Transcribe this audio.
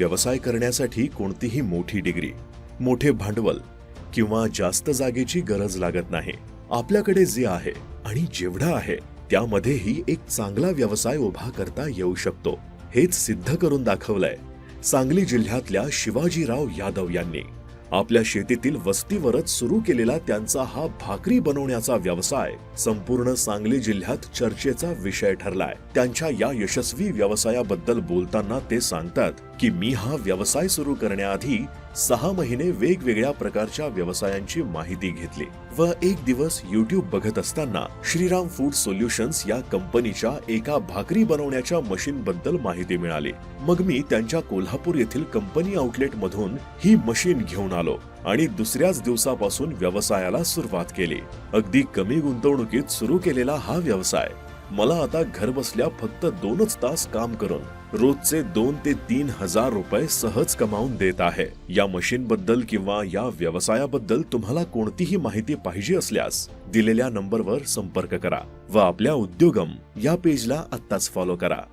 व्यवसाय करण्यासाठी कोणतीही मोठी डिग्री, मोठे भांडवल किंवा जास्त जागेची गरज लागत नाही. आपल्याकडे जे आहे आणि जेवढा आहे त्यामध्येही एक चांगला व्यवसाय उभा करता येऊ शकतो. हेच सिद्ध करून दाखवलंय सांगली जिल्ह्यातल्या शिवाजीराव यादव यांनी. आपल्या शेतीतील वस्तीवरच सुरू केलेला त्यांचा हा भाकरी बनवण्याचा व्यवसाय संपूर्ण सांगली जिल्ह्यात चर्चेचा विषय ठरलाय. त्यांच्या या यशस्वी व्यवसायाबद्दल बोलताना ते सांगतात की मी हा व्यवसाय सुरू करण्याआधी 6 महिने वेगवेगळ्या प्रकारच्या व्यवसायांची माहिती घेतली व एक दिवस YouTube बघत असताना श्रीराम फूड सोल्युशन्स या कंपनीच्या एका भाकरी बनवण्याच्या मशीन बद्दल माहिती मिळाली. मग मी त्यांच्या कोल्हापूर येथील कंपनी आउटलेट मधून ही मशीन घेऊन आलो आणि दुसऱ्याच दिवसापासून व्यवसायाला सुरुवात केली. अगदी कमी गुंतवणुकीत सुरू केलेला हा व्यवसाय मला आता घरबसल्या फक्त 2च तास काम करून रोजचे 2 ते 3 हजार रुपये सहज कमावून देत आहे. या मशीन बद्दल किंवा या व्यवसायाबद्दल तुम्हाला कोणतीही माहिती पाहिजे असल्यास दिलेल्या नंबरवर संपर्क करा व आपल्या उद्योगम या पेजला आत्ताच फॉलो करा.